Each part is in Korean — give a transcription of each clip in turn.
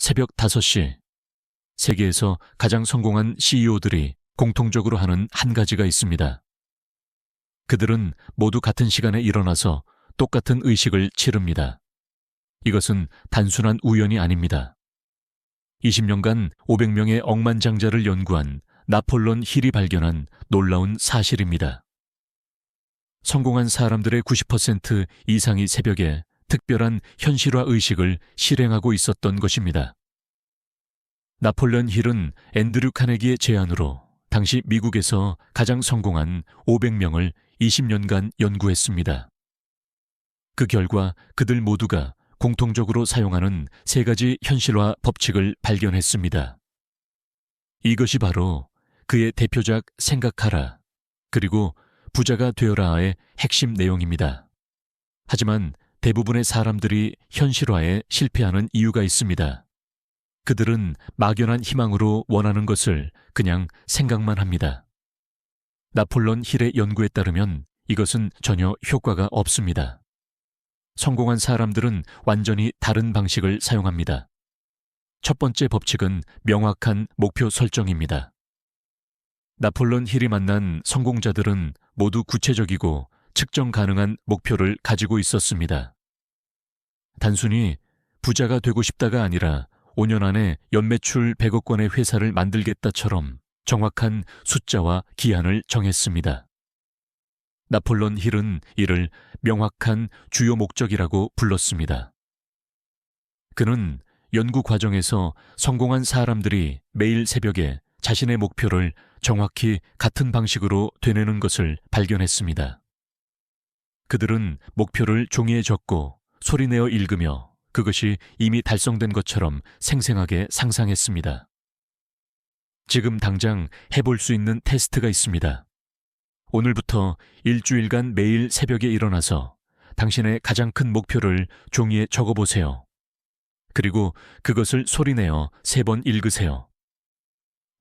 새벽 5시, 세계에서 가장 성공한 CEO들이 공통적으로 하는 한 가지가 있습니다. 그들은 모두 같은 시간에 일어나서 똑같은 의식을 치릅니다. 이것은 단순한 우연이 아닙니다. 20년간 500명의 억만장자를 연구한 나폴론 힐이 발견한 놀라운 사실입니다. 성공한 사람들의 90% 이상이 새벽에 특별한 현실화 의식을 실행하고 있었던 것입니다. 나폴레온 힐은 앤드류 카네기의 제안으로 당시 미국에서 가장 성공한 500명을 20년간 연구했습니다. 그 결과 그들 모두가 공통적으로 사용하는 3가지 현실화 법칙을 발견했습니다. 이것이 바로 그의 대표작 생각하라, 그리고 부자가 되어라의 핵심 내용입니다. 하지만 대부분의 사람들이 현실화에 실패하는 이유가 있습니다. 그들은 막연한 희망으로 원하는 것을 그냥 생각만 합니다. 나폴레온 힐의 연구에 따르면 이것은 전혀 효과가 없습니다. 성공한 사람들은 완전히 다른 방식을 사용합니다. 첫 번째 법칙은 명확한 목표 설정입니다. 나폴레온 힐이 만난 성공자들은 모두 구체적이고 측정 가능한 목표를 가지고 있었습니다. 단순히 부자가 되고 싶다가 아니라 5년 안에 연매출 100억 원의 회사를 만들겠다처럼 정확한 숫자와 기한을 정했습니다. 나폴레온 힐은 이를 명확한 주요 목적이라고 불렀습니다. 그는 연구 과정에서 성공한 사람들이 매일 새벽에 자신의 목표를 정확히 같은 방식으로 되뇌는 것을 발견했습니다. 그들은 목표를 종이에 적고 소리내어 읽으며 그것이 이미 달성된 것처럼 생생하게 상상했습니다. 지금 당장 해볼 수 있는 테스트가 있습니다. 오늘부터 일주일간 매일 새벽에 일어나서 당신의 가장 큰 목표를 종이에 적어보세요. 그리고 그것을 소리내어 3번 읽으세요.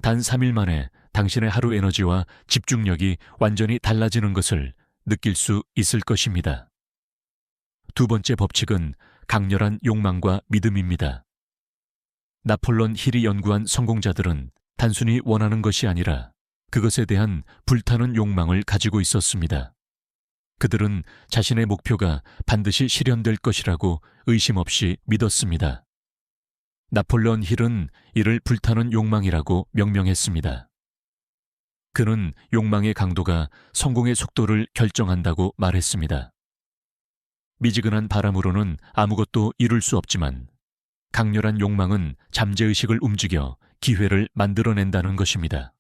단 3일 만에 당신의 하루 에너지와 집중력이 완전히 달라지는 것을 느낄 수 있을 것입니다. 두 번째 법칙은 강렬한 욕망과 믿음입니다. 나폴레온 힐이 연구한 성공자들은 단순히 원하는 것이 아니라 그것에 대한 불타는 욕망을 가지고 있었습니다. 그들은 자신의 목표가 반드시 실현될 것이라고 의심 없이 믿었습니다. 나폴레온 힐은 이를 불타는 욕망이라고 명명했습니다. 그는 욕망의 강도가 성공의 속도를 결정한다고 말했습니다. 미지근한 바람으로는 아무것도 이룰 수 없지만 강렬한 욕망은 잠재의식을 움직여 기회를 만들어낸다는 것입니다.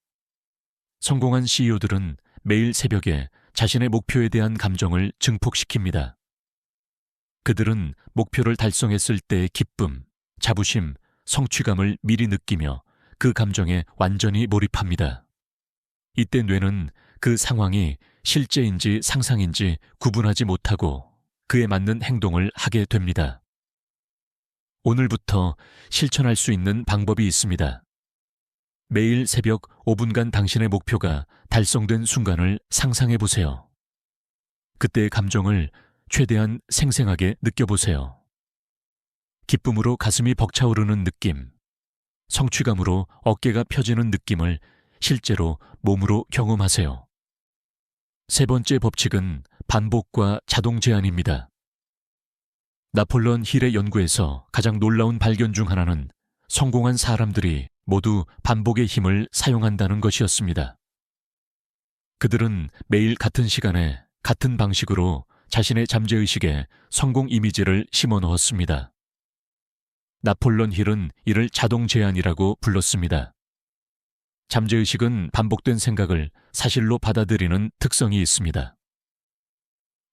성공한 CEO들은 매일 새벽에 자신의 목표에 대한 감정을 증폭시킵니다. 그들은 목표를 달성했을 때의 기쁨, 자부심, 성취감을 미리 느끼며 그 감정에 완전히 몰입합니다. 이때 뇌는 그 상황이 실제인지 상상인지 구분하지 못하고 그에 맞는 행동을 하게 됩니다. 오늘부터 실천할 수 있는 방법이 있습니다. 매일 새벽 5분간 당신의 목표가 달성된 순간을 상상해 보세요. 그때의 감정을 최대한 생생하게 느껴보세요. 기쁨으로 가슴이 벅차오르는 느낌, 성취감으로 어깨가 펴지는 느낌을 실제로 몸으로 경험하세요. 세 번째 법칙은 반복과 자동 제한입니다. 나폴레온 힐의 연구에서 가장 놀라운 발견 중 하나는 성공한 사람들이 모두 반복의 힘을 사용한다는 것이었습니다. 그들은 매일 같은 시간에 같은 방식으로 자신의 잠재의식에 성공 이미지를 심어 넣었습니다. 나폴레온 힐은 이를 자동 제한이라고 불렀습니다. 잠재의식은 반복된 생각을 사실로 받아들이는 특성이 있습니다.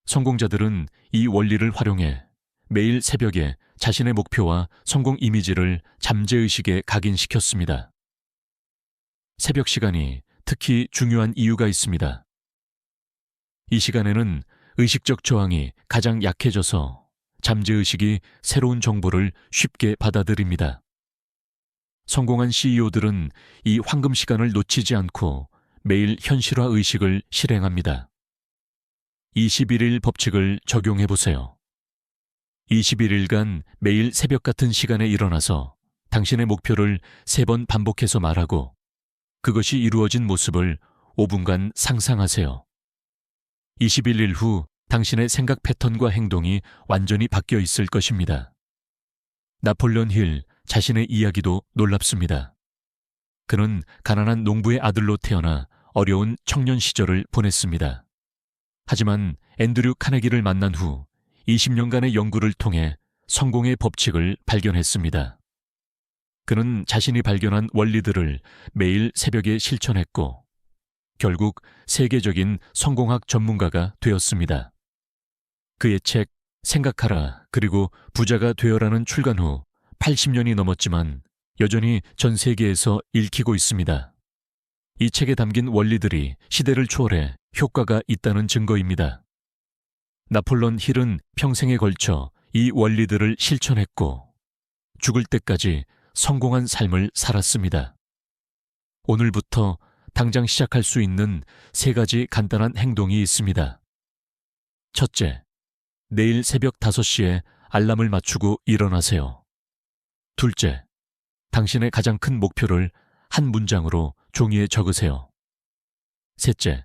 성공자들은 이 원리를 활용해 매일 새벽에 자신의 목표와 성공 이미지를 잠재의식에 각인시켰습니다. 새벽 시간이 특히 중요한 이유가 있습니다. 이 시간에는 의식적 저항이 가장 약해져서 잠재의식이 새로운 정보를 쉽게 받아들입니다. 성공한 CEO들은 이 황금 시간을 놓치지 않고 매일 현실화 의식을 실행합니다. 21일 법칙을 적용해 보세요. 21일간 매일 새벽 같은 시간에 일어나서 당신의 목표를 3번 반복해서 말하고 그것이 이루어진 모습을 5분간 상상하세요. 21일 후 당신의 생각 패턴과 행동이 완전히 바뀌어 있을 것입니다. 나폴레온 힐 자신의 이야기도 놀랍습니다. 그는 가난한 농부의 아들로 태어나 어려운 청년 시절을 보냈습니다. 하지만 앤드류 카네기를 만난 후 20년간의 연구를 통해 성공의 법칙을 발견했습니다. 그는 자신이 발견한 원리들을 매일 새벽에 실천했고 결국 세계적인 성공학 전문가가 되었습니다. 그의 책 생각하라 그리고 부자가 되어라는 출간 후 80년이 넘었지만 여전히 전 세계에서 읽히고 있습니다. 이 책에 담긴 원리들이 시대를 초월해 효과가 있다는 증거입니다. 나폴레온 힐은 평생에 걸쳐 이 원리들을 실천했고 죽을 때까지 성공한 삶을 살았습니다. 오늘부터 당장 시작할 수 있는 3가지 간단한 행동이 있습니다. 첫째, 내일 새벽 5시에 알람을 맞추고 일어나세요. 둘째, 당신의 가장 큰 목표를 한 문장으로 종이에 적으세요. 셋째,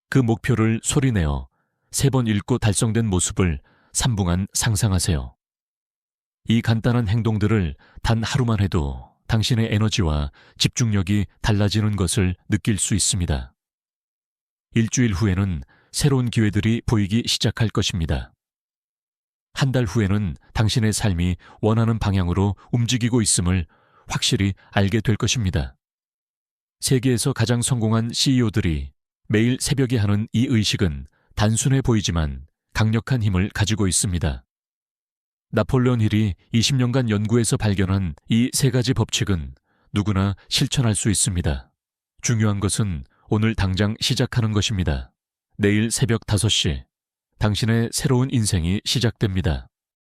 그 목표를 소리내어 3번 읽고 달성된 모습을 3분간 상상하세요. 이 간단한 행동들을 단 하루만 해도 당신의 에너지와 집중력이 달라지는 것을 느낄 수 있습니다. 일주일 후에는 새로운 기회들이 보이기 시작할 것입니다. 한 달 후에는 당신의 삶이 원하는 방향으로 움직이고 있음을 확실히 알게 될 것입니다. 세계에서 가장 성공한 CEO들이 매일 새벽에 하는 이 의식은 단순해 보이지만 강력한 힘을 가지고 있습니다. 나폴레온 힐이 20년간 연구에서 발견한 이 3가지 법칙은 누구나 실천할 수 있습니다. 중요한 것은 오늘 당장 시작하는 것입니다. 내일 새벽 5시, 당신의 새로운 인생이 시작됩니다.